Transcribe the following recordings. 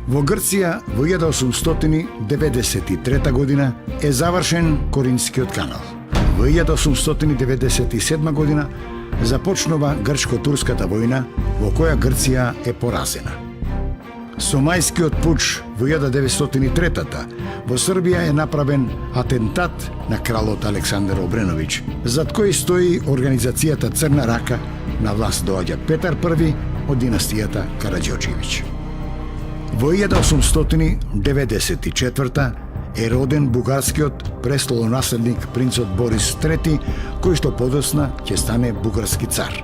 Во Грција во 1893 година е завршен Коринскиот канал. Во 1897 година започнува Грчко-турската војна во која Грција е поразена. Со мајскиот пуч во 1903 во Србија е направен атентат на кралот Александар Обреновиќ, зад кој стои организацијата Црна рака. На власт доаѓа Петар I од династијата Караџорџевиќ. Во 1894 е роден бугарскиот престолонаследник принцот Борис III, кој што подосна ќе стане бугарски цар.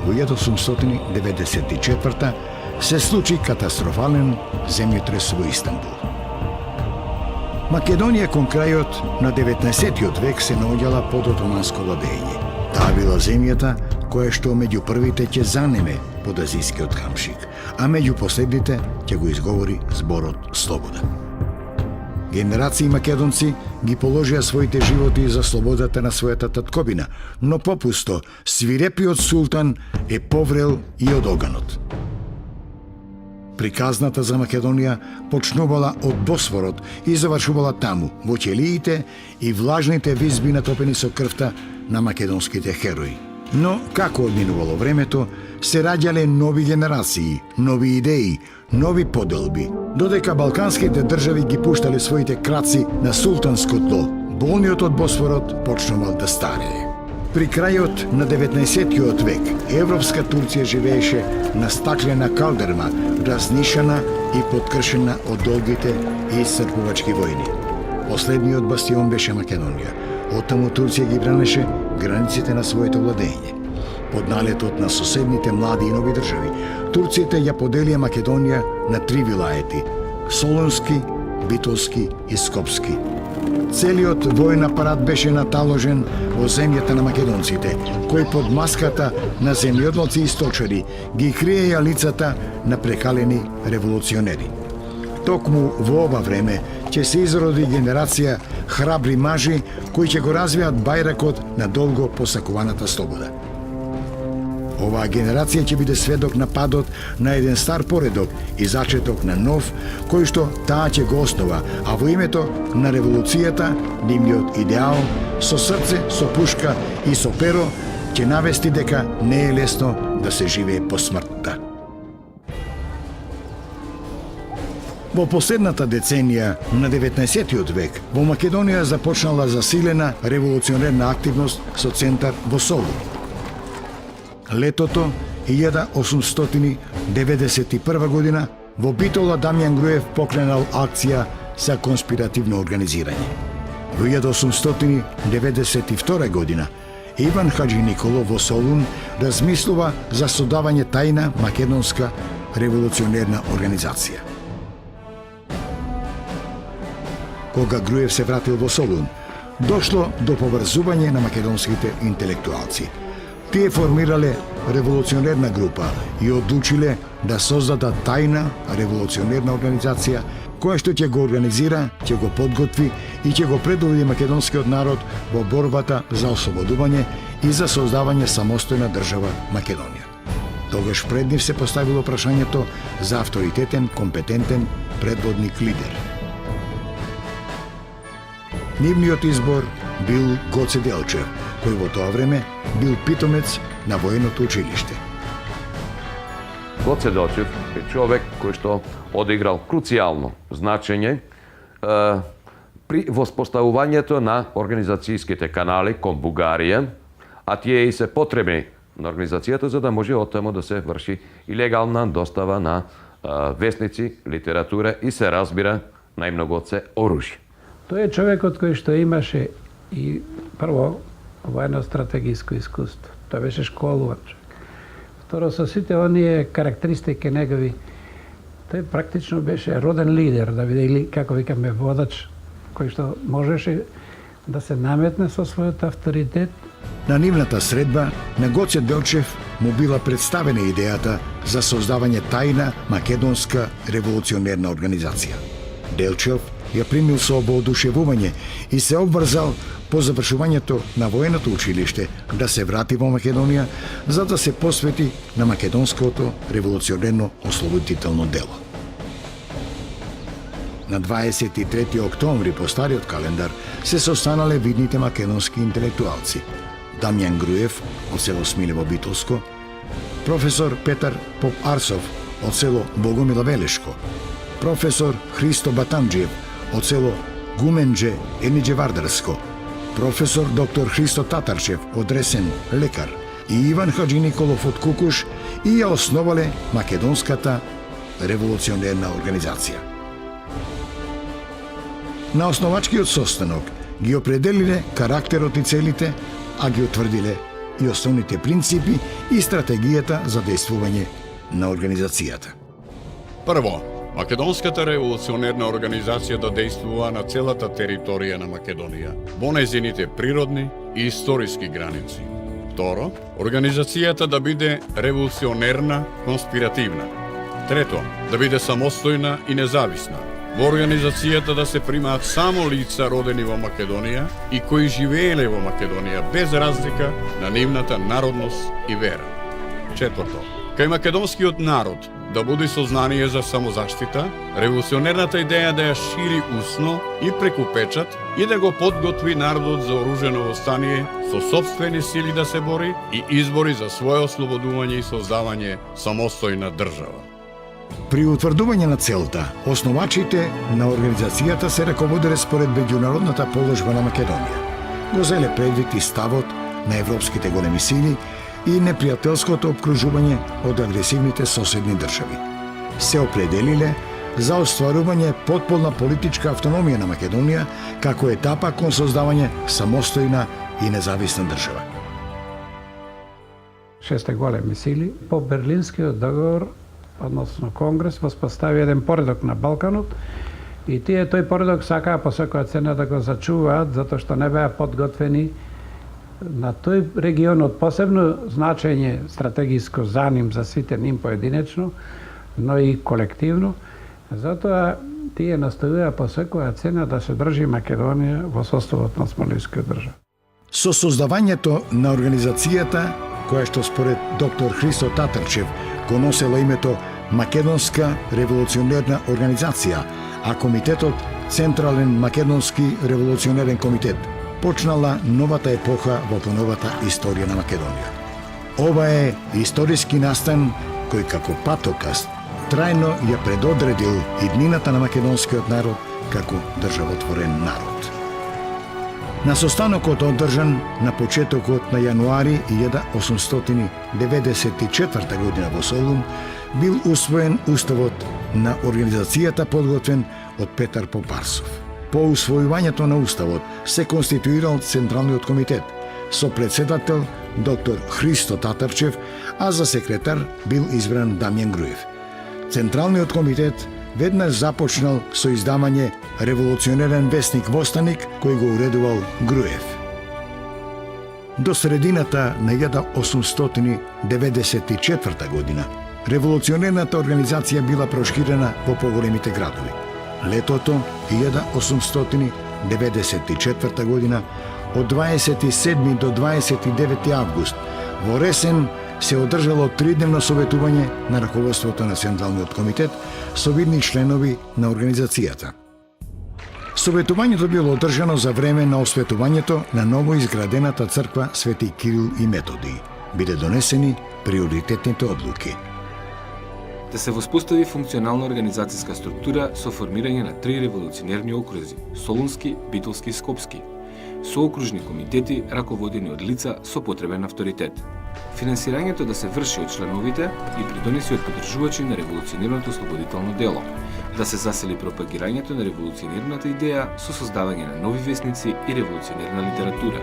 Во 1894 се случи катастрофален земјотрес во Истанбул. Македонија кон крајот на 19. век се наоѓала под отоманско владење. Таа била земјата која што меѓу првите ќе занеме под азискиот камшик, а меѓу последните ќе го изговори зборот слобода. Генерации македонци ги положија своите животи за слободата на својата татковина, но попусто свирепиот султан е поврел и од оганот. Приказната за Македонија почнувала од Босфорот и завршувала таму, во ќелиите и влажните визби натопени со крвта на македонските херои. Но, како одминувало времето, се раѓале нови генерации, нови идеи, нови поделби, додека балканските држави ги пуштале своите краци на султанско тло, болниот од Босфорот почнувал да старее. При крајот на 19. век, европска Турција живееше на стаклена калдерма, разнишана и подкршена од долгите и исцрпувачки војни. Последниот бастион беше Македонија. Оттаму Турција ги бранеше границите на своето владење. Под налетот на соседните млади и нови држави, турците ја поделија Македонија на 3 вилаети – Солунски, Битолски и Скопски. Целиот војен апарат беше наталожен во земјата на македонците, кои под маската на земјоделци и сточари ги криеја лицата на прекалени револуционери. Токму во ова време ќе се изроди генерација храбри мажи кои ќе го развијат бајракот на долго посакуваната слобода. Оваа генерација ќе биде сведок на падот на еден стар поредок и зачеток на нов, кој што таа ќе го основа, а во името на револуцијата, нивниот идеал, со срце, со пушка и со перо, ќе навести дека не е лесно да се живее по смртта. Во последната деценија на 19. век во Македонија започнала засилена револуционерна активност со центар во Солун. Летото 1891 година во Битола Дамјан Груев покренал акција за конспиративно организирање. Во 1892 година Иван Хаджи Николов во Солун размислува за создавање тајна македонска револуционерна организација. Кога Груев се вратил во Солун, дошло до поврзување на македонските интелектуалци. Тие формирале револуционерна група и одлучиле да создадат тајна револуционерна организација која што ќе го организира, ќе го подготви и ќе го предводи македонскиот народ во борбата за ослободување и за создавање самостојна држава Македонија. Тогаш пред нив се поставило прашањето за авторитетен, компетентен предводник лидер. Нивниот избор бил Гоце Делчев, кој во тоа време бил питомец на военото училиште. Гоце Делчев е човек кој што одиграл круцијално значење при воспоставувањето на организацијските канали кон Бугарија, а тие и се потребни на организацијата за да може оттаму да се врши и легална достава на весници, литература и се разбира најмногоце оружје. Тој е човекот кој што имаше и прво воено-стратегиско искуство. Тој беше школуван човек. Второ, со сите оние карактеристики негови, тој практично беше роден лидер, да биде или, како викаме, водач, кој што можеше да се наметне со својот авторитет. На нивната средба на Гоце Делчев му била представена идејата за создавање тајна македонска револуционерна организација. Делчев ја примил со воодушевување и се обврзал по завршувањето на военото училиште да се врати во Македонија за да се посвети на македонското револуционерно ослободително дело. На 23. октомври по стариот календар се состанале видните македонски интелектуалци: Дамјан Груев од село Смилево Битолско, професор Петар Поп-Арсов од село Богомила Велешко, професор Христо Батамџиев од село Гуменџе Ениџе Вардарско, професор доктор Христо Татарчев од Ресен, лекар, и Иван Хаджи Николов од Кукуш, и ја основале Македонската револуционерна организација. На основачкиот состанок ги определиле карактерот и целите, а ги утврдиле и основните принципи и стратегијата за действување на организацијата. Прво, Македонската револуционерна организација да действува на целата територија на Македонија, во нејзините природни и историски граници. Второ, организацијата да биде револуционерна, конспиративна. Трето, да биде самостојна и независна. Во организацијата да се примаат само лица родени во Македонија и кои живееле во Македонија без разлика на нивната народност и вера. Четврто, кај македонскиот народ да буди сознание за самозаштита, револуционерната идеја да ја шири усно и преку печат и да го подготви народот за оружено востание со сопствени сили да се бори и избори за свое ослободување и создавање самостојна држава. При утврдување на целта, основачите на организацијата се раководеле според меѓународната положба на Македонија. Го зеле предвид и ставот на европските големи сили и непријателското обкружување од агресивните соседни држави. Се определиле за остварување потполна политичка автономија на Македонија како етапа кон создавање самостојна и независна држава. 6 големи сили по Берлинскиот договор, односно Конгрес, воспостави еден поредок на Балканот и тие тој поредок сакаа по секоја цена да го зачуваат затоа што не беа подготвени на тој регион од посебно значење стратегиско за ним, за сите ним поединечно, но и колективно. Затоа тие настојуваа по секоја цена да се држи Македонија во составот на Смолинскиот држава. Со создавањето на организацијата, која што според доктор Христо Татарчев го носела името Македонска револуционерна организација, а комитетот Централен Македонски револуционерен комитет, почнала новата епоха во поновата историја на Македонија. Ова е историски настан кој како патоказ трајно ја предодредил иднината на македонскиот народ како државотворен народ. На состанокот одржан на почетокот на јануари 1894 година во Солун бил усвоен уставот на организацијата подготвен од Петар Поп-Арсов. По усвојувањето на уставот се конституирал Централниот комитет со председател доктор Христо Татарчев, а за секретар бил избран Дамјан Груев. Централниот комитет веднаш започнал со издавање револуционерен вестник Востаник кој го уредувал Груев. До средината на 1894 година револуционерната организација била проширена во поголемите градови. Летото 1894 година од 27 до 29 август во Ресен се одржало тридневно советување на раководството на Централниот комитет со видни членови на организацијата. Советувањето било одржано за време на осветувањето на ново изградената црква Свети Кирил и Методий. Биде донесени приоритетните одлуки. Да се воспостави функционална организацијска структура со формирање на 3 револуционерни окрузи – Солунски, Битолски и Скопски, со окружни комитети раководени од лица со потребен авторитет. Финансирањето да се врши од членовите и придонеси од поддржувачи на револуционерното ослободително дело, да се засили пропагирањето на револуционерната идеја со создавање на нови весници и револуционерна литература.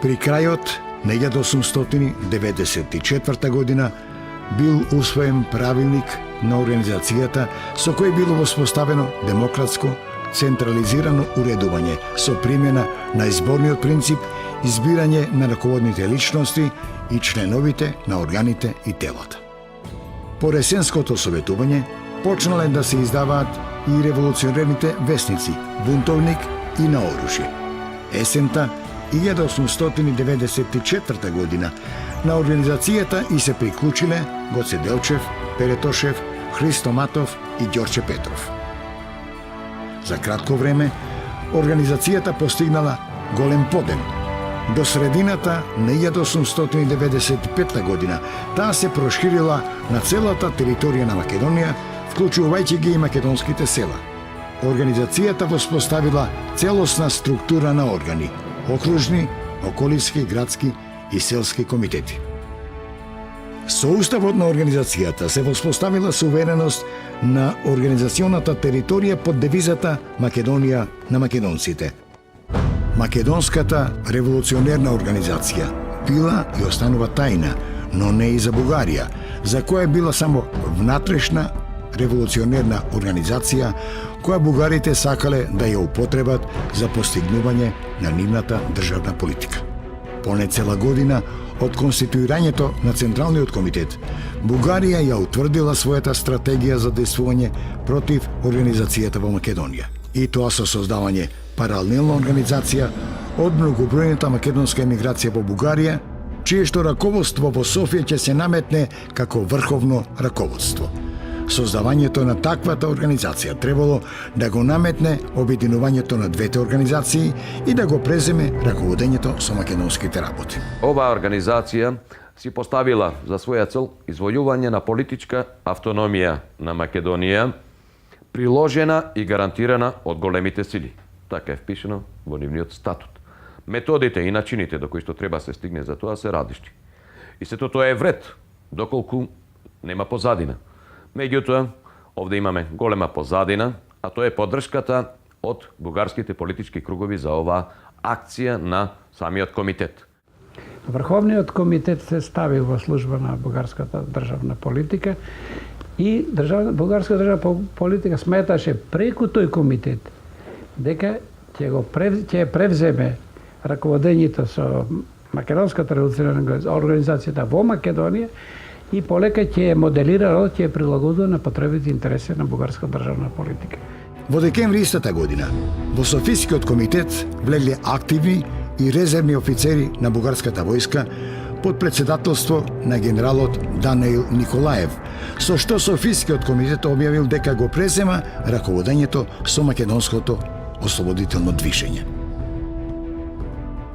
При крајот на 1894 година бил усвоен правилник на организацијата со кој било воспоставено демократско, централизирано уредување со примена на изборниот принцип, избирање на раководните личности и членовите на органите и телата. По ресенското советување почнале да се издаваат и револуционерните вестници Бунтовник и На оружје. Есента 1894 година на организацијата и се приклучиле Гоце Делчев, Пере Тошев, Христо Матов и Ѓорче Петров. За кратко време, организацијата постигнала голем подем. До средината на 1895 година таа се проширила на целата територија на Македонија, вклучувајќи ги и македонските села. Организацијата воспоставила целосна структура на органи – окружни, околински, градски и селски комитети. Со уставот на организацијата се воспоставила сувереност на организационата територија под девизата Македонија на македонците. Македонската револуционерна организација била и останува тајна, но не и за Бугарија, за која била само внатрешна револуционерна организација која бугарите сакале да ја употребат за постигнување на нивната државна политика. Поне цела година од конституирањето на Централниот комитет, Бугарија ја утврдила својата стратегија за действување против организацијата во Македонија. И тоа со создавање паралелна организација од многобројната македонска емиграција во Бугарија, чиешто раководство во Софија ќе се наметне како врховно раководство. Создавањето на таквата организација требало да го наметне обединувањето на двете организации и да го преземе раководењето со македонските работи. Оваа организација си поставила за своја цел извојување на политичка автономија на Македонија, приложена и гарантирана од големите сили. Така е впишено во нивниот статут. Методите и начините до кои што треба се стигне за тоа се различни. И сето тоа е вред, доколку нема позадина. Меѓутоа, овде имаме голема позадина, а тоа е поддршката од бугарските политички кругови за оваа акција на самиот комитет. Врховниот комитет се стави во служба на бугарската државна политика и бугарска државна политика сметаше преку тој комитет дека ќе превземе раководењето со македонската револуционерна организацијата во Македонија и полека ќе моделира, ќе прилагодува на потребите и интереси на бугарска државна политика. Во декември истата година, во Софискиот комитет влегле активни и резервни офицери на бугарската војска под председателство на генералот Даниил Николаев, со што Софискиот комитет објавил дека го презема раководењето со македонското ослободително движење.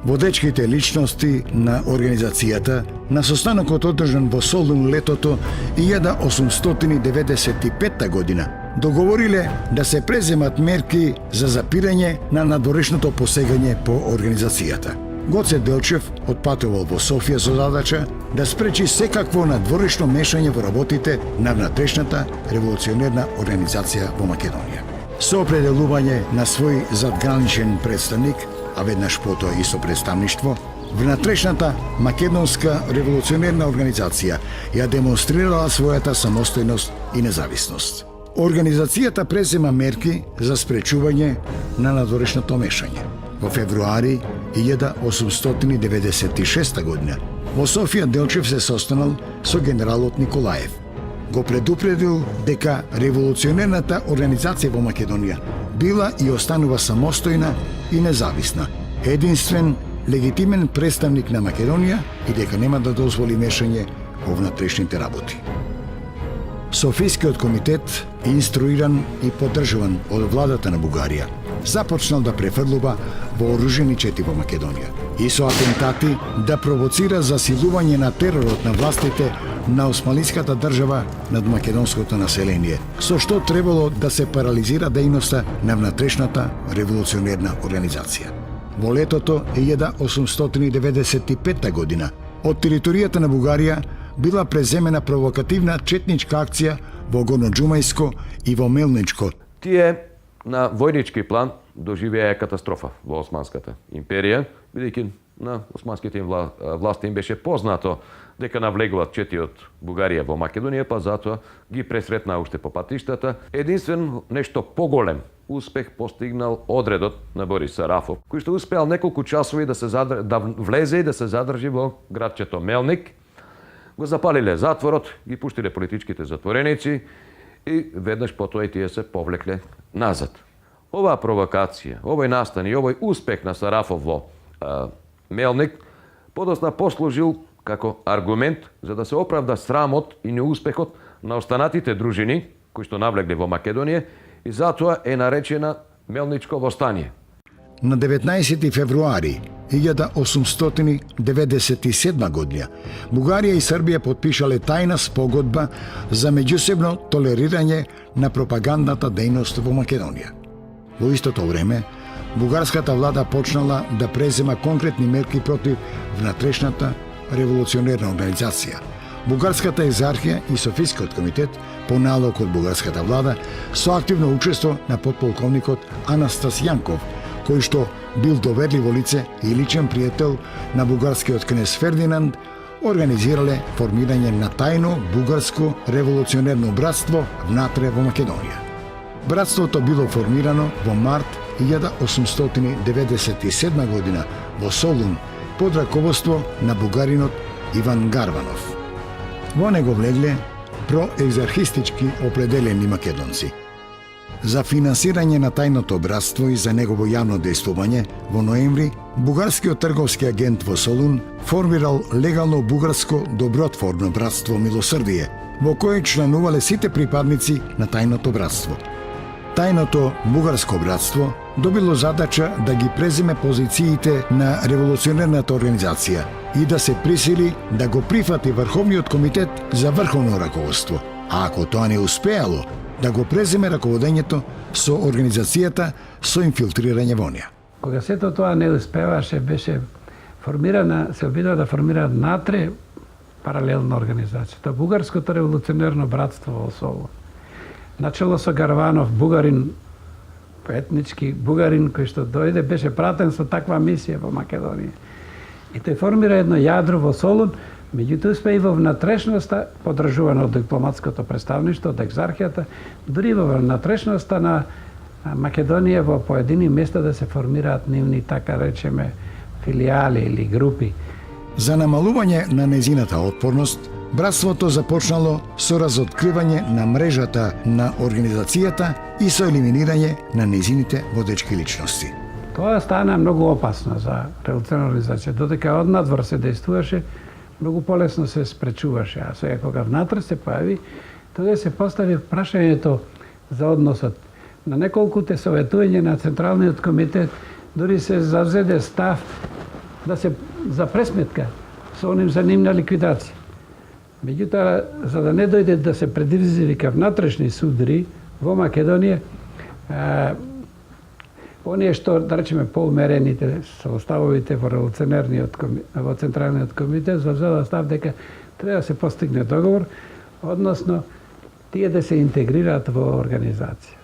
Водечките личности на организацијата на состанокот одржан во Солун летото 1895 година договориле да се преземат мерки за запирање на надворешното посегање по организацијата. Гоце Делчев отпатувал во Софија со задача да спречи секакво надворешно мешање во работите на внатрешната револуционерна организација во Македонија. Со определување на свој задграничен представник, а веднаш потоа и со представништво, внатрешната македонска револуционерна организација ја демонстрирала својата самостојност и независност. Организацијата презема мерки за спречување на надворешното мешање. Во февруари 1896 година во Софија Делчев се состанал со генералот Николаев. Го предупредил дека револуционерната организација во Македонија била и останува самостојна и независна, единствен легитимен представник на Македонија и дека нема да дозволи мешање во внатрешните работи. Софискиот комитет, инструиран и поддржуван од владата на Бугарија, започнал да префрлува вооружени чети во Македонија и со атентати да провоцира засилување на теророт на властите на османлиската држава над македонското население, со што требало да се парализира дејноста на внатрешната револуционерна организација. Во летото 1895 година од територијата на Бугарија била преземена провокативна четничка акција во Горноџумајско и во Мелничко. Тие на војнички план доживеа катастрофа во Османската империја, бидејќи на османските власти им беше познато дека навлегуваат чети од Бугарија во Македонија, па затоа ги пресретнаа уште по патиштата. Единствено нешто поголем успех постигнал одредот на Борис Сарафов, кој што успеал неколку часови да влезе и да се задржи во градчето Мелник. Го запалиле затворот, ги пуштиле политичките затвореници и веднаш потоа и тие се повлекле назад. Оваа провокација, овој настан и овој успех на Сарафов во Мелник подосна послужил како аргумент за да се оправда срамот и неуспехот на останатите дружини кои што навлегле во Македонија и затоа е наречена Мелничко востание. На 19 февруари 1897 година Бугарија и Србија подпишале тајна спогодба за меѓусебно толерирање на пропагандната дејност во Македонија. Во истото време, бугарската влада почнала да презема конкретни мерки против внатрешната револуционерна организација. Бугарската екзархија и Софискиот комитет по налог од бугарската влада со активно учество на подполковникот Анастас Јанков, кој што бил доверливо лице и личен пријател на бугарскиот кнез Фердинанд, организирале формирање на тајно бугарско револуционерно братство внатре во Македонија. Братството било формирано во март 1897 година во Солун под раководство на бугаринот Иван Гарванов. Во него влегле проекзархистички определени македонци. За финансирање на тајното братство и за негово јавно дејствување, во ноември, бугарскиот трговски агент во Солун формирал легално бугарско добротворно братство Милосрдие, во кое членувале сите припадници на тајното братство. Тајното бугарско братство добило задача да ги преземе позициите на револуционерната организација и да се присили да го прифати Врховниот комитет за врховно раководство, а ако тоа не успеало, да го преземе раководењето со организацијата со инфилтрирање во неа. Кога сето тоа не успеваше, беше формирана, се обидува да формира натре паралелна организација. Тоа Бугарското револуционерно братство во Солун. Начело со Гарванов, бугарин, етнички бугарин кој што дојде, беше пратен со таква мисија во Македонија. И тој формира едно јадро во Солун, меѓутоа успе и во внатрешноста, подржувано од дипломатското представништво, од екзархијата, дури во внатрешноста на Македонија во поедини места да се формираат нивни, така речеме, филијали или групи. За намалување на незината отпорност, братството започнало со разоткривање на мрежата на организацијата и со елиминирање на незините водечки личности. Тоа стана многу опасно за револуционерна организација, додека однадвор се дејствуваше, многу полесно се спречуваше, а сега кога внатре се појави, тогаш се постави прашањето за односот. На неколкуте советување на Централниот комитет дури се завзеде став да се за пресметка со оним за нивна ликвидација. Меѓутоа, за да не дојде да се предизвика внатрешни судри во Македонија, оние што, да речеме, поумерените составовите во револуционерниот во Централниот комитет завзела став дека треба да се постигне договор, односно тие да се интегрираат во организација.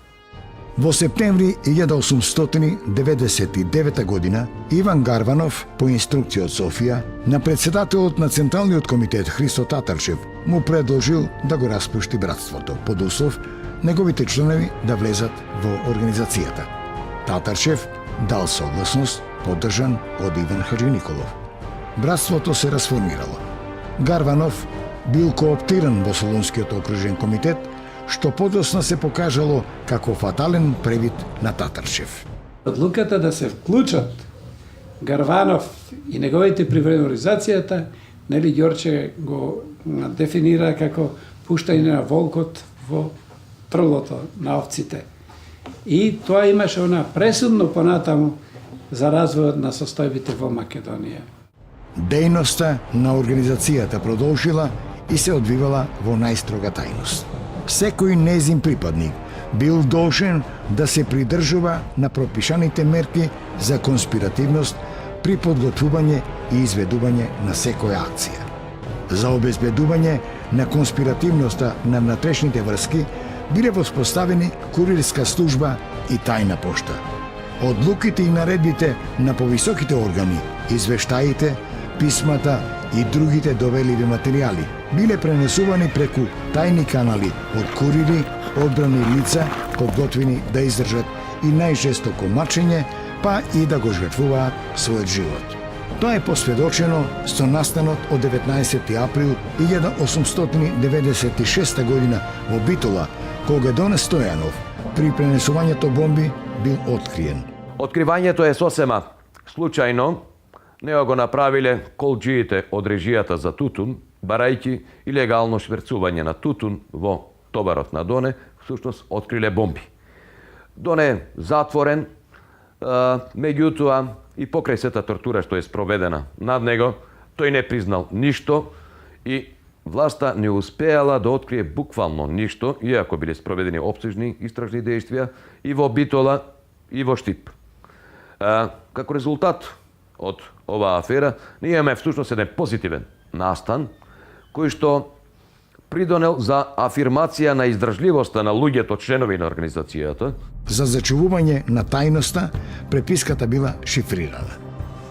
Во септември 1899 година Иван Гарванов, по инструкција од Софија, на председателот на Централниот комитет Христо Татарчев му предложил да го распушти братството, под услов неговите членови да влезат во организацијата. Татарчев дал согласност, поддржан од Иван Хаджи Николов. Братството се расформирало. Гарванов бил кооптиран во Солунскиот окружен комитет, што подоцна се покажало како фатален превид на Татарчев. Одлуката да се вклучат Гарванов и неговите привреди организацијата, нели Ѓорче го дефинира како пуштање на волкот во трлото на овците. И тоа имаше она пресудно понатаму за развојот на состојбите во Македонија. Дејноста на организацијата продолжила и се одвивала во најстрога тајност. Секој незин припадник бил должен да се придржува на пропишаните мерки за конспиративност при подготвување и изведување на секоја акција. За обезбедување на конспиративноста на внатрешните врски биле воспоставени курирска служба и тајна пошта. Одлуките и наредбите на повисоките органи, извештаите, писмата и другите довеливи материјали биле пренесувани преку тајни канали од курири, одбрани лица, подготвени да издржат и најжестоко мачење, па и да го жртвуваат својот живот. Тоа е посведочено со настанот од 19. април 1896 година во Битола, кога Дон Стојанов при пренесувањето бомби бил откриен. Откривањето е сосема случајно, него го направиле колџиите од режијата за тутун, барајќи илегално шверцување на тутун во товарот на Доне, всушност откриле бомби. Доне е затворен, меѓутоа и покрај сета тортура што е спроведена над него, тој не признал ништо и власта не успеала да открие буквално ништо, иако биле спроведени опсежни истражни дејствија и во Битола и во Штип. Како резултат од оваа афера, ние имаме всушност еден позитивен настан, кој што придонел за афирмација на издржливоста на луѓето членови на организацијата. За зачувување на тајноста, преписката била шифрирана.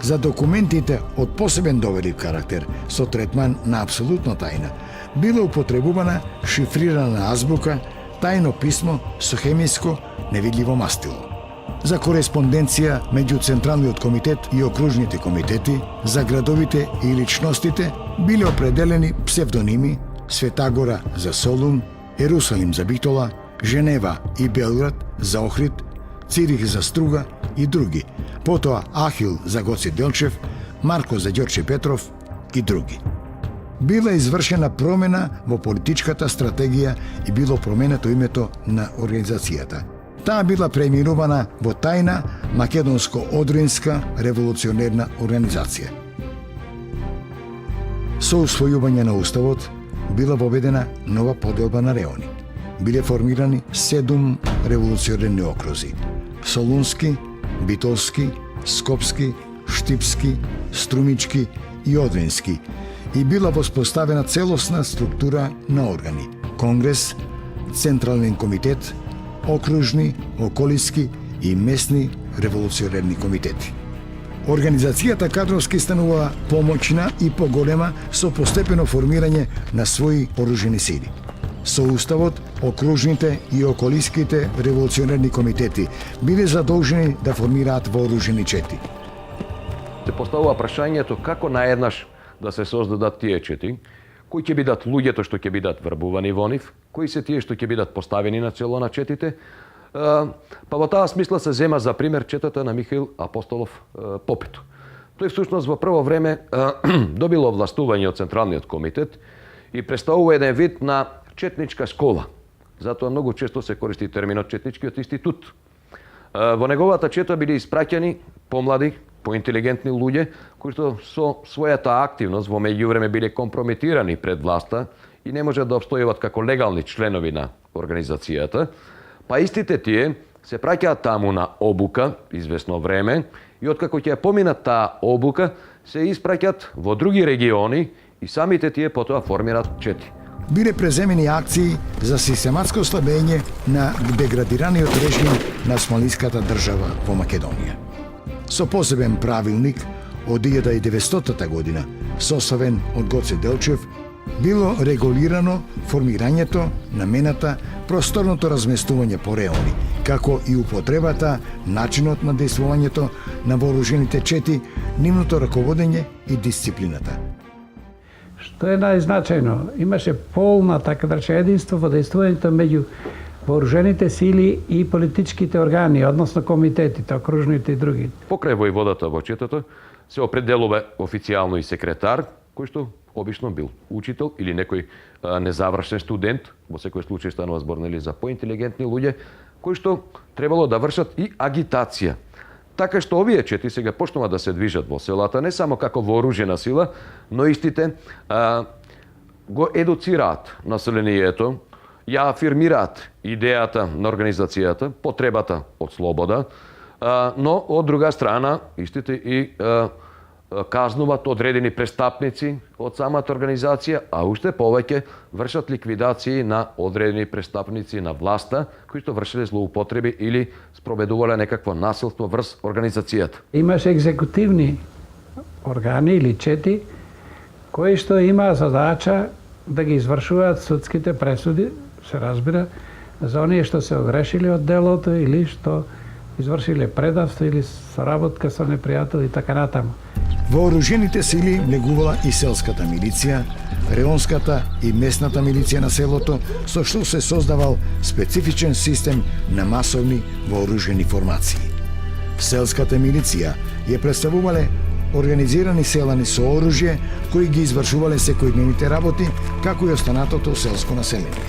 За документите од посебен доверив карактер со третман на апсолутно тајна, била употребувана шифрирана азбука, тајно писмо со хемиско невидливо мастило. За кореспонденција меѓу Централниот комитет и окружните комитети, за градовите и личностите биле определени псевдоними Светагора за Солун, Ерусалим за Битола, Женева и Белград за Охрид, Цирих за Струга и други. Потоа Ахил за Гоце Делчев, Марко за Ѓорче Петров и други. Била извршена промена во политичката стратегија и било променето името на организацијата. Таа била преименувана во тајна Македонско-Одринска револуционерна организација. Со усвојување на уставот била воведена нова поделба на реони. Биле формирани 7 револуционерни окрузи: Солунски, Битолски, Скопски, Штипски, Струмички и Одрински, и била воспоставена целосна структура на органи: Конгрес, Централен комитет, окружни, околиски и местни револуционерни комитети. Организацијата кадровски станува помоćна и поголема со постепено формирање на своји оружени сили. Со уставот, окружните и околиските револуционерни комитети биле задолжени да формираат вооружени чети. Се поставува прашањето како наеднаш да се создадат тие чети, кои ќе бидат луѓето што ќе бидат врбувани во нив, кои се тие што ќе бидат поставени на чело на четите. Па во таа смисла се зема за пример четата на Михаил Апостолов Попето. Тој всушност во прво време добило властување од Централниот комитет и представува еден вид на четничка школа. Затоа многу често се користи терминот четничкиот институт. Во неговата чета биле испраќани помлади, поинтелигентни луѓе, кои што со својата активност во меѓувреме биле компрометирани пред власта и не можат да обстојуват како легални членови на организацијата. Па истите тие се праќаат таму на обука известно време и откако ќе поминат таа обука, се испраќаат во други региони и самите тие потоа формираат чети. Биле преземени акции за систематско ослабење на деградираниот режим на османлиската држава во Македонија. Со посебен правилник од 1900 година, составен од Гоце Делчев, било регулирано формирањето, намената, просторното разместување по реони, како и употребата, начинот на дејствувањето на вооружените чети, нивното раководење и дисциплината. Што е најзначајно, имаше полна, така да рече, единство во дејствувањето меѓу вооружените сили и политичките органи, односно комитетите, окружните и други. Покрај војводата во четата се определува официјално и секретар, кој што обично бил учител или некој незавршен студент, во секој случај станува збор за поинтелигентни луѓе, кои што требало да вршат и агитација. Така што овие чети сега почнува да се движат во селата, не само како вооружена сила, но истите го едуцираат населението, ја афирмираат идејата на организацијата, потребата од слобода, но од друга страна истите и казнуват одредени престапници од самата организација, а уште повеќе вршат ликвидации на одредени престапници на власта, кои што вршеле злоупотреби или спроведувале некакво насилство врз организацијата. Имаше екзекутивни органи или чети, кои што имаа задача да ги извршуваат судските пресуди, се разбира, за оние што се огрешиле од делото или што извршиле предавство или соработка со непријател и така натаму. Вооружените сили влегувала и селската милиција, реонската и местната милиција на селото, со што се создавал специфичен систем на масовни вооружени формации. Селската милиција ја представувале организирани селани со оружје кои ги извршувале секојдневните работи, како и останатото селско население.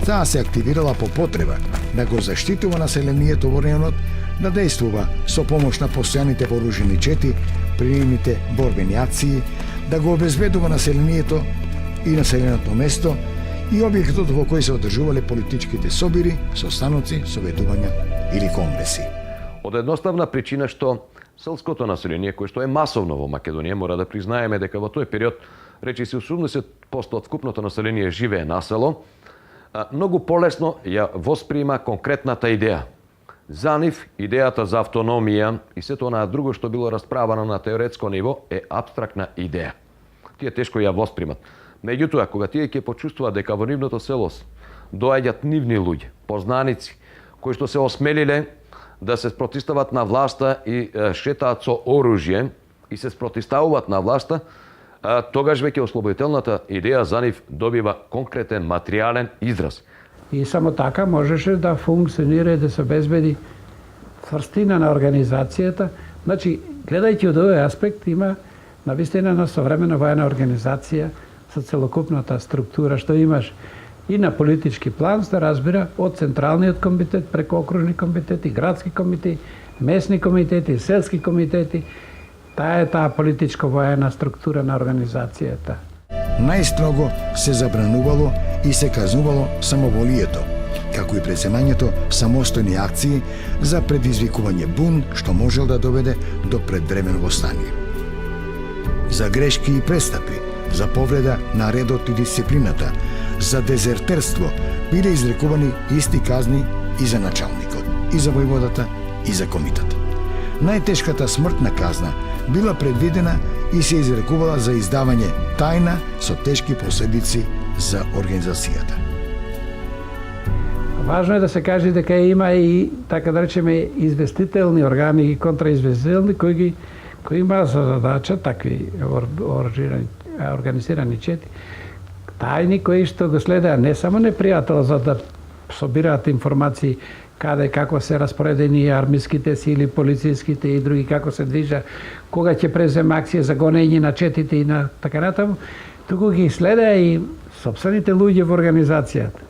Таа се активирала по потреба да го заштитува населението во районот, да действува со помош на постојаните вооружени чети при нивните борбени акции, да го обезбедува населението и населеното место и објектот во кој се одржувале политичките собири, состаноци, советувања или конгреси. Од едноставна причина што селското население, кое што е масовно во Македонија, мора да признаеме дека во тој период, речиси 80% од скупното население живее на село, многу полесно ја восприма конкретната идеја. За нив, идејата за автономија и сето онаа друго што било расправано на теоретско ниво е абстрактна идеја. Тие тешко ја воспримат. Меѓутоа, кога тие ќе почувствуваат дека во нивното село доаѓаат нивни луѓе, познаници, кои што се осмелиле да се спротистават на власта и шетаат со оружје и се спротиставуваат на власта, тогаш веќе ослободителната идеја за нив добива конкретен материјален израз. И само така можеше да функционира и да се обезбеди цврстина на организацијата. Значи, гледајќи од овој аспект, има навистина на современа воена организација со целокупната структура што имаш и на политички план, се разбира, од Централниот комитет, преку окружни комитети, градски комитети, местни комитети, селски комитети. Таа е таа политичко-воена структура на организацијата. Најстрого се забранувало и се казнувало самоволието, како и преземањето самостојни акции за предизвикување бун што можел да доведе до предвремено востание. За грешки и престапи, за повреда на редот и дисциплината, за дезертерство биле изрекувани исти казни и за началникот, и за војводата, и за комитата. Најтешката смртна казна била предвидена и се изрекувала за издавање тајна со тешки последици за организацијата. Важно е да се каже дека има и, така да речеме, известителни органи и контраизвестителни кои имаат за задача такви организирани чети, тајни кои што го следеа не само непријател за да собираат информации каде како се распоредени армиските сили, полициските и други, како се движа, кога ќе презема акција за гонење на четите и на така натаму, туку ги следеа и сопствените луѓе во организацијата,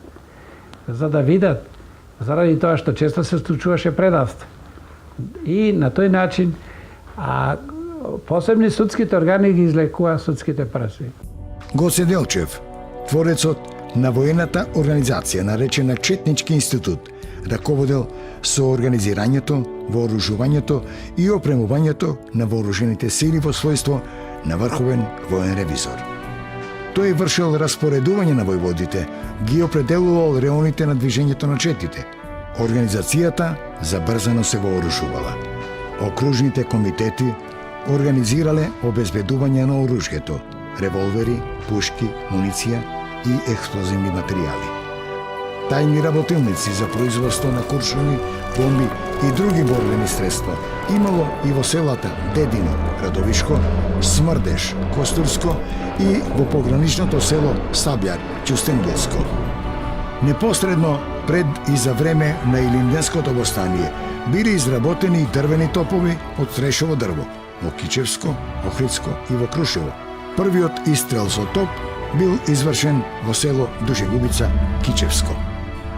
за да видат, заради тоа што често се случуваше предавство. И на тој начин, посебни судските органи ги излекува судските праси. Гоце Делчев, творецот на воената организација наречена Четнички институт, раководел со организирањето, вооружувањето и опремувањето на вооружените сили во својство на врховен воен ревизор. Тој вршил распоредување на војводите, ги определувал реоните на движењето на четите. Организацијата забрзано се вооружувала. Окружните комитети организирале обезбедување на оружјето, револвери, пушки, муниција и експлозивни материјали. Тајни работилници за производство на куршуми, бомби и други борбени средства имало и во селата Дедино, Радовишко, Смрдеш, Костурско и во пограничното село Сабјар, Ќустендилско. Непосредно пред и за време на Илинденското востание биле изработени и дрвени топови од трешово дрво во Кичевско, Охридско и во Крушево. Првиот истрел со топ бил извршен во село Душегубица, Кичевско.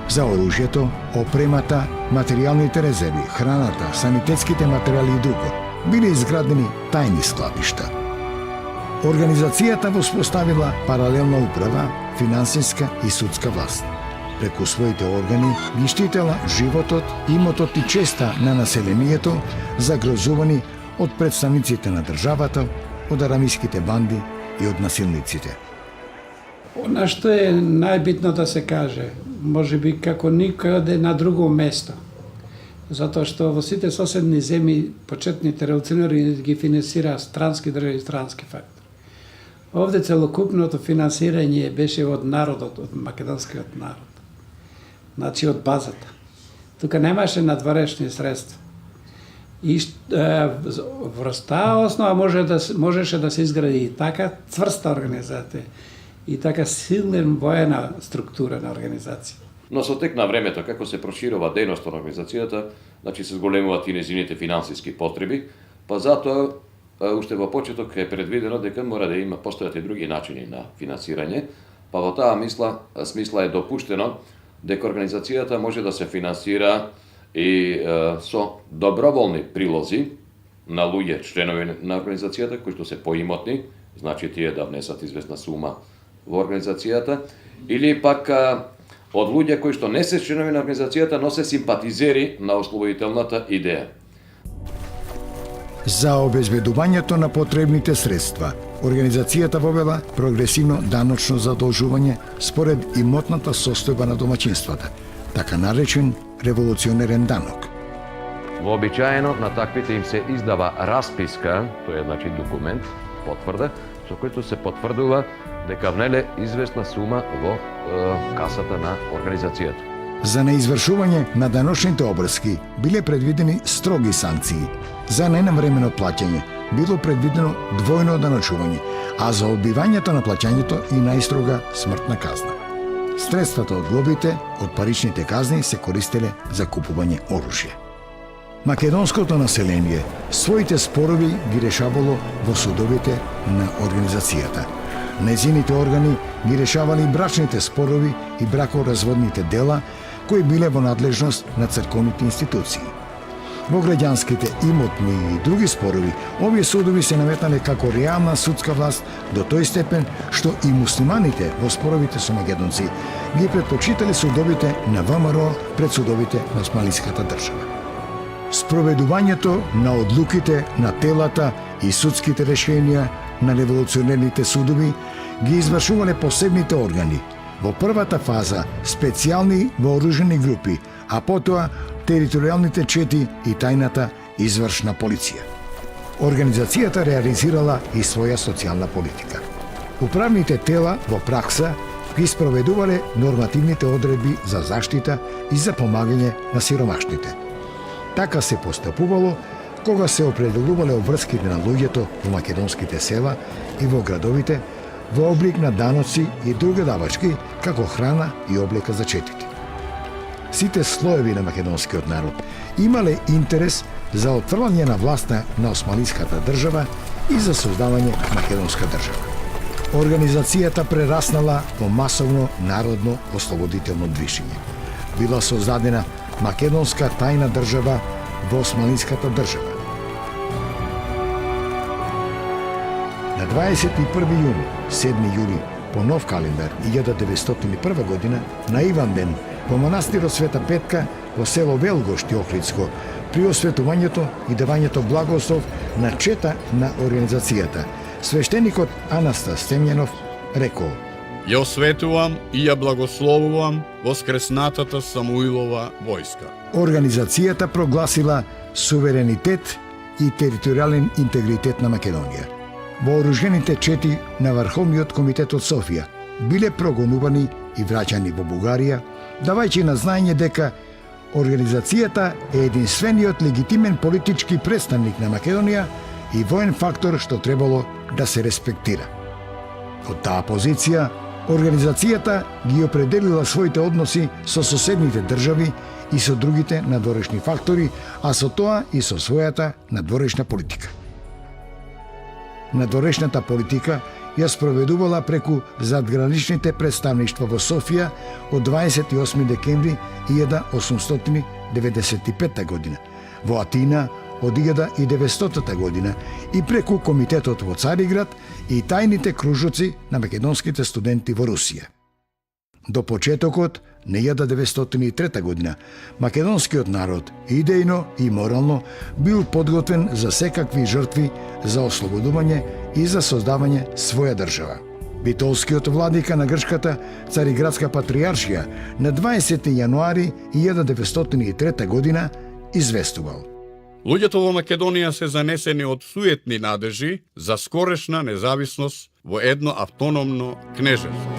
За оружјето, опремата, материјалните резерви, храната, санитетските материјали и друго биле изградени тајни складишта. Организацијата воспоставила паралелна управа, финансиска и судска власт. Преку своите органи ги штитела животот, имотот и честа на населението, загрозувани од представниците на државата, од арамиските банди и од насилниците. Она што е најбитно да се каже, може би како никаде на друго место, затоа што во сите соседни земји почетните револуционери ги финансира странски држави и странски фактори. Овде целокупното финансирање беше од народот, од македонскиот народ. Значи од базата. Тука немаше надворешни средства. И врз таа основа можеше да се изгради и така цврста организација и така силна воена структура на организација. Но со тек на времето, како се проширува дејноста на организацијата, значи се зголемуваат и незините финансиски потреби, па затоа уште во почеток е предвидено дека мора да има постојат и други начини на финансирање, па во таа смисла е допуштено дека организацијата може да се финансира и со доброволни прилози на луѓе, членови на организацијата, кои што се поимотни, значи тие да внесат известна сума во организацијата, или пак од луѓе кои што не се членови на организацијата, но се симпатизери на ослободителната идеја. За обезбедувањето на потребните средства, организацијата вовела прогресивно даночно задолжување според имотната состојба на домаќинствата, така наречен револуционерен данок. Вообичаено на таквите им се издава расписка, тоа е значи документ, потврда, со којто се потврдува дека внеле известна сума во касата на организацијата. За неизвршување на даночните обрски биле предвидени строги санкции. За ненавремено плаќање било предвидено двојно даночување, а за одбивањето на плаќањето и најстрога смртна казна. Средствата од глобите од паричните казни се користеле за купување оружје. Македонското население своите спорови ги решавало во судовите на организацијата. Незините органи ги решавали брачните спорови и бракоразводните дела кои биле во надлежност на црковните институции. Во граѓанските, имотни и други спорови, овие судови се наметнале како реална судска власт до тој степен што и муслиманите во споровите со македонци ги предпочитале судовите на ВМРО пред судовите на османлиската држава. Спроведувањето на одлуките на телата и судските решенија на револуционерните судови ги извршувале посебните органи. Во првата фаза специјални вооружени групи, а потоа територијалните чети и тајната извршна полиција. Организацијата реализирала и своја социјална политика. Управните тела во пракса ги спроведувале нормативните одредби за заштита и за помагање на сиромашните. Така се постапувало кога се определувале обврските на луѓето во македонските села и во градовите во облик на даноци и други давачки, како храна и облека за четите. Сите слоеви на македонскиот народ имале интерес за отфрлање на власта на османлиската држава и за создавање македонска држава. Организацијата прераснала во масовно народно ослободително движење. Била создадена македонска тајна држава во османлиската држава. На 21 јуни, 7 јули, по нов календар, 1901 година, на Иванден, во манастирот Света Петка, во село Велгошти, Охридско, при осветувањето и давањето благослов на чета на организацијата, свештеникот Анастас Стемјанов рекол: Ја осветувам и ја благословувам воскреснатата Самуилова војска. Организацијата прогласила суверенитет и територијален интегритет на Македонија. Вооружените чети на Врховниот комитет од Софија биле прогонувани и враќани во Бугарија, давајќи на знаење дека организацијата е единствениот легитимен политички представник на Македонија и воен фактор што требало да се респектира. Од таа позиција, организацијата ги определила своите односи со соседните држави и со другите надворешни фактори, а со тоа и со својата надворешна политика. Надворешната политика ја спроведувала преку задграничните представништва во Софија од 28 декември 1895 година, во Атина од 1900 година и преку комитетот во Цариград и тајните кружоци на македонските студенти во Русија. До почетокот на 1903 година македонскиот народ идејно и морално бил подготвен за секакви жртви за ослободување и за создавање своја држава. Битолскиот владика на грчката Цариградска патријаршија на 20. јануари 1903 година известувал: Луѓето во Македонија се занесени од суетни надежи за скорешна независност во едно автономно кнежество.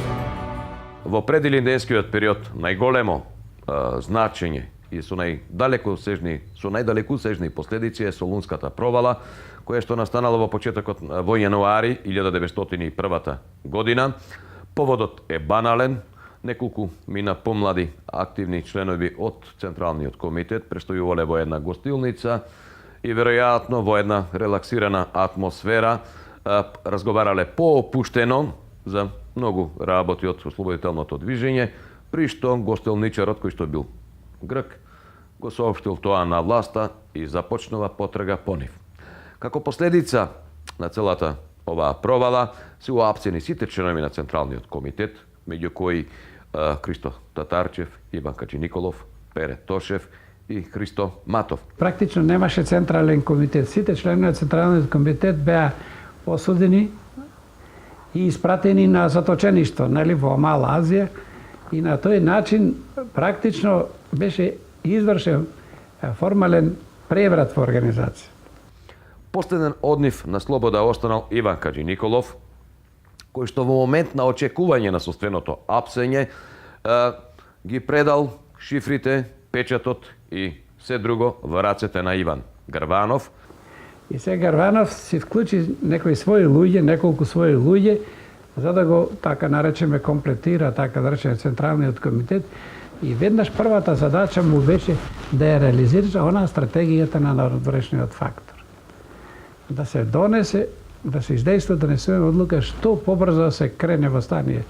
Во предилинденскиот период најголемо значење и со најдалекусежни последици е Солунската провала, која што настанала во почетокот во јануари 1901 година. Поводот е банален. Неколку мина помлади активни членови од Централниот комитет престојувале во една гостилница и веројатно во една релаксирана атмосфера разговарале поопуштено за многу работи од ослободителното движење, при што гостилничарот, кој што бил грк, го соопштил тоа на власта и започнува потрага по нив. Како последица на целата оваа провала се уапсени сите членови на Централниот комитет, меѓу кои Христо Татарчев, Иван Каджиниколов, Пере Тошев и Христо Матов. Практично немаше Централен комитет. Сите членови на Централниот комитет беа осудени и испратени на заточеништво, во Мала Азија, и на тој начин практично беше извршен формален преврат во организација. Последен од нив на слобода останал Иван Каджиниколов, кој што во момент на очекување на соственото апсење ги предал шифрите, печатот и се друго во рацете на Иван Гарванов. И сега Гарванов си вклучи неколку своји луѓе, за да го, така наречеме, комплетира, така да речеме, Централниот комитет. И веднаш првата задача му беше да ја реализира онаа стратегијата на надворешниот фактор. Да се донесе, да се издейства донесена одлука што побрзо се крене восстание.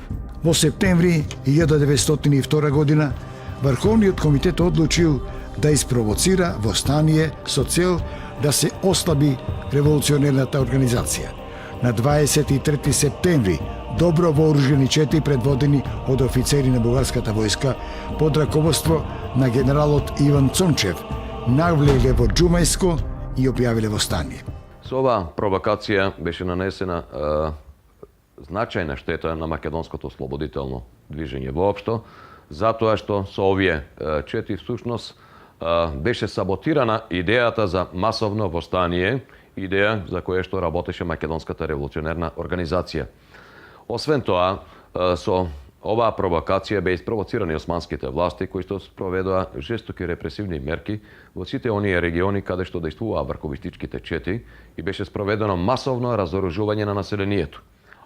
Во септември 1902 година Врховниот комитет одлучил да испровоцира восстание со цел да се ослаби револуционерната организација. На 23 септември добро вооружени чети предводени од офицери на бугарската војска под раководство на генералот Иван Цончев навлегле во Џумајско и објавиле восстание. Со оваа провокација беше нанесена значајна штета на македонското ослободително движење воопшто, затоа што со овие чети всушност беше саботирана идејата за масовно восстание, идеја за која што работеше македонската револуционерна организација. Освен тоа, со оваа провокација беа испровоцирани османските власти кои што спроведоа жестоки репресивни мерки во сите оние региони каде што дејствуваа врховистичките чети и беше спроведено масовно разоружување на населението.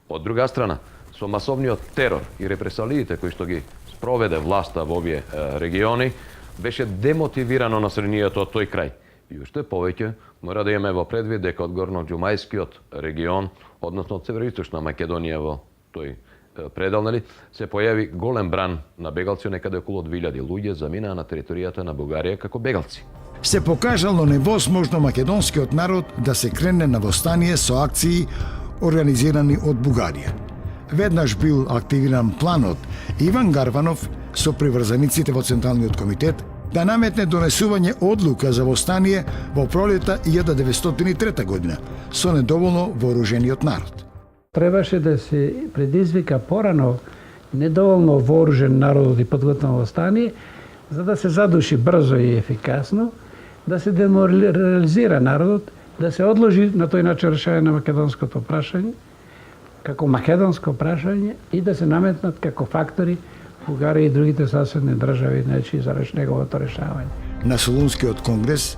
Од друга страна, со масовниот терор и репресалиите кои што ги спроведе власта во овие региони, беше демотивирано населението од тој крај. И уште повеќе мора да имаме во предвид дека од горно-џумајскиот регион, односно од североисточна Македонија во тој предел, се појави голем бран на бегалци, некаде околу 2000 луѓе заминаа на територијата на Бугарија како бегалци. Се покажало невозможно македонскиот народ да се крене на восстание со акции организирани од Бугарија. Веднаш бил активиран планот Иван Гарванов со приврзаниците во Централниот комитет да наметне донесување одлука за восстание во пролета 1903 година со недоволно вооружениот народ. Требаше да се предизвика порано недоволно вооружен народ и подготвено восстание, за да се задуши брзо и ефикасно, да се деморализира народот, да се одложи на тој начин решање на македонското прашање, како македонско прашање и да се наметнат како фактори Бугарија и другите соседни држави, за неговото решавање. На Солунскиот конгрес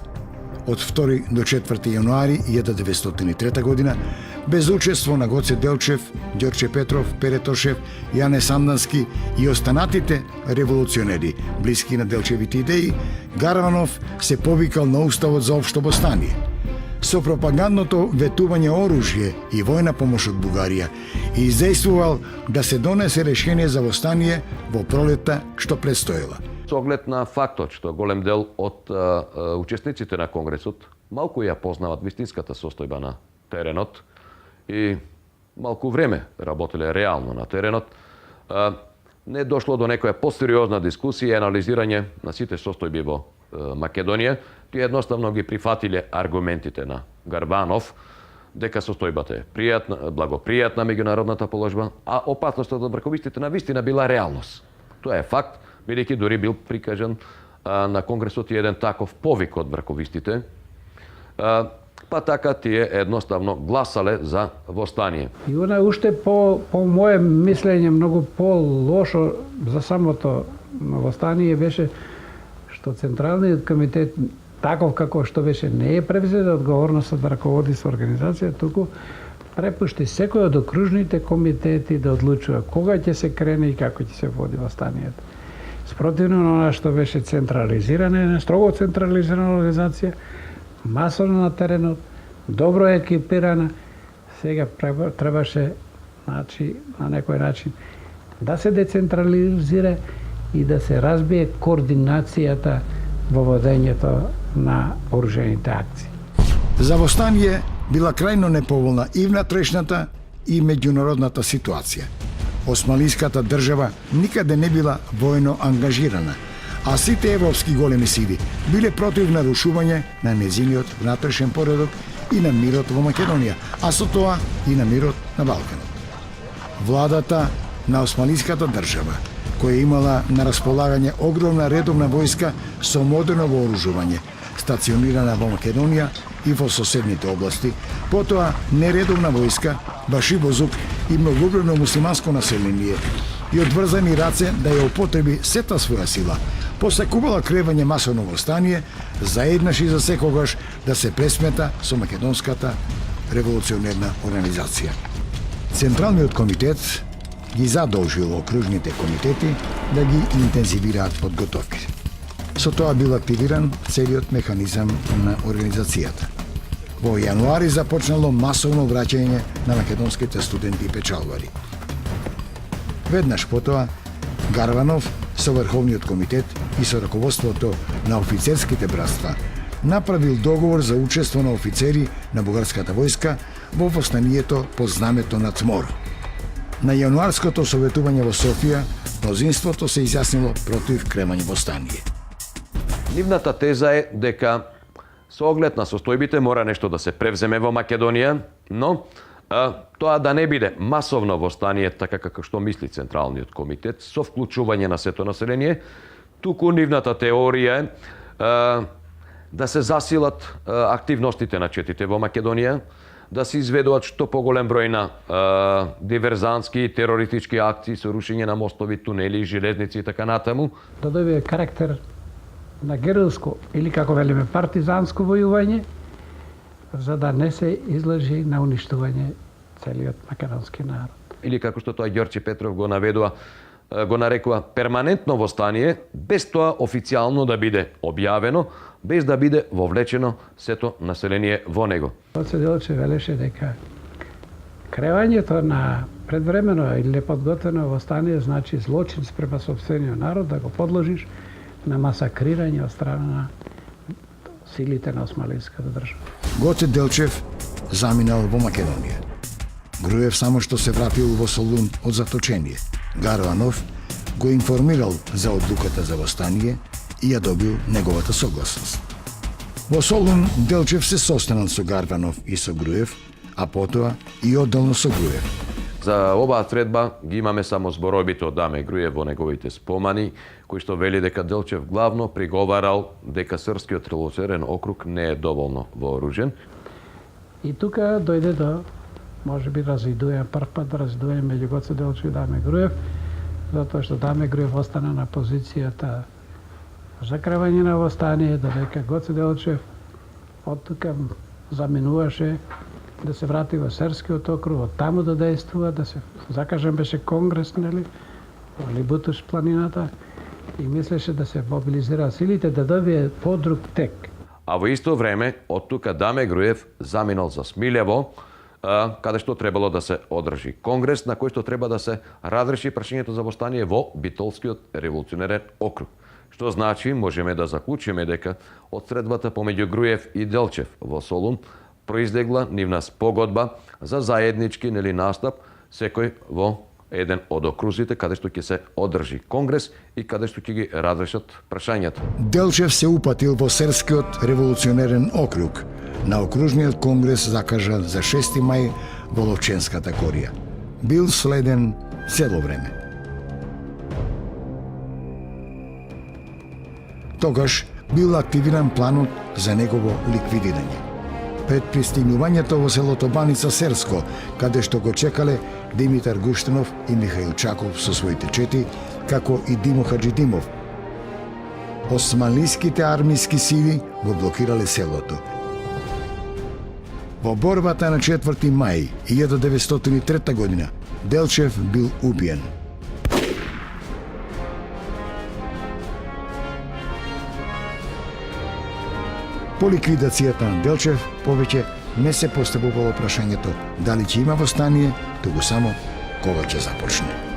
од 2 до 4 јануари 1903 година, без учество на Гоце Делчев, Ѓорче Петров, Пере Тошев, Јане Сандански и останатите револуционери, блиски на Делчевите идеи, Гарванов се повикал на уставот за општо восстание. Со пропагандното ветување оружје и војна помош од Бугарија и издействувал да се донесе решение за восстание во пролетта што предстоела. Со оглед на фактот што голем дел од учесниците на Конгресот малку ја познават вистинската состојба на теренот и малку време работеле реално на теренот, не дошло до некоја посериозна дискусија и анализирање на сите состојби во Македонија. Тие едноставно ги прифатиле аргументите на Гарванов дека состојбата е пријатна, благопријатна меѓународната положба, а опасноста од врховистите на вистина била реалност. Тоа е факт, бидејќи дури бил прикажан на Конгресот и еден таков повик од врховистите, па така тие едноставно гласале за восстание. И она уште по моје мислење многу по-лошо за самото восстание беше што Централниот комитет, таков како што беше, не е превзет одговорноста да раководи со организација, туку препушти секој од окружните комитети да одлучува кога ќе се крене и како ќе се води восстанието. Спротивно на она што беше централизирана, строго централизирана организација, масовно на теренот, добро екипирана, сега требаше, значи, на некој начин да се децентрализира и да се разбие координацијата во водењето на оружените акции. За восстание била крајно неповолна и внатрешната и меѓународната ситуација. Османлиската држава никаде не била војно ангажирана, а сите европски големи сили биле против нарушување на незиниот внатрешен поредок и на мирот во Македонија, а со тоа и на мирот на Балканот. Владата на Османлиската држава, која имала на располагање огромна редовна војска со модерно вооружување, стационирана во Македонија и во соседните области, потоа нередовна војска, башибозук и многобројно муслиманско население и одврзани раце да ја употреби сета своја сила, посекувала кревање масовно восстание, заеднаш и за секогаш да се пресмета со Македонската револуционерна организација. Централниот комитет ги задолжил окружните комитети да ги интензивираат подготовки. Со тоа бил активиран целиот механизам на организацијата. Во јануари започнало масовно враќање на македонските студенти и печалвари. Веднаш потоа, Гарванов со Врховниот комитет и со раководството на офицерските братства направил договор за учество на офицери на бугарската војска во восстанието под знамето на ЦМОР. На јануарското советување во Софија, мнозинството се изјаснило против кремање восстание. Нивната теза е дека со оглед на состојбите мора нешто да се превземе во Македонија, но тоа да не биде масовно восстание, така како што мисли Централниот комитет, со вклучување на сето население, туку нивната теорија е да се засилат активностите на четите во Македонија, да се изведуваат што поголем број на диверзантски и терористички акции со рушење на мостови, тунели, железници и така натаму. Да добие карактер на герилско или, како велиме, партизанско војување, за да не се излажи на уништување целиот македонски народ. Или како што тоа Ѓорче Петров го наведува, го нарекува перманентно восстание, без тоа официјално да биде објавено, без да биде вовлечено сето население во него. Гоце Делчев велеше дека кревањето на предвремено или неподготвено восстание значи злочин спрема сопствениот народ, да го подложиш на масакрирање од страна на силите на Османлиската држава. Гоце Делчев заминал во Македонија. Груев само што се вратил во Солун од заточение. Гарванов го информирал за одлуката за восстание и ја добил неговата согласност. Во Солун Делчев се состанал со Гарванов и со Груев, а потоа и одделно со Груев. За оваа средба ги имаме само зборовите од Даме Груев во неговите спомани, кој што вели дека Делчев главно приговарал дека Српскиот револуционерен округ не е доволно вооружен. И тука дојде до, може би, развидување, прв пат развидување меѓу Гоце Делчев и Даме Груев, затоа што Даме Груев остана на позицијата за кревање на восстание, додека Гоце Делчев од тука заминуваше да се врати во Серскиот округ, од таму да действува, да се закажан беше конгрес, нели, во Либутуш планината, и мислеше да се мобилизира силите да добие подруг тек. А во исто време, од тука Даме Груев заминал за Смилјево, каде што требало да се одржи конгрес, на кој што треба да се разреши прашањето за восстание во Битолскиот револуционерен округ. Што значи, можеме да заклучиме дека од средбата помеѓу Груев и Делчев во Солун произлегла нивна спогодба за заеднички настап, секој во еден од окрузите каде што ќе се одржи конгрес и каде што ќе ги разрешат прашањата. Делчев се упатил во Серскиот револуционерен округ на окружниот конгрес закажан за 6 мај во Ловченската корија. Бил следен цело време. Тогаш бил активиран планот за негово ликвидирање. Пред пристигнувањето во селото Баница Серско, каде што го чекале Димитар Гуштинов и Михаил Чаков со своите чети, како и Димо Хаджидимов. османлиските армиски сили го блокирале селото. Во борбата на 4. мај 1903 година Делчев бил убиен. По ликвидацијата на Делчев повеќе не се поставувало прашањето дали ќе има востание, туку само кога ќе започне.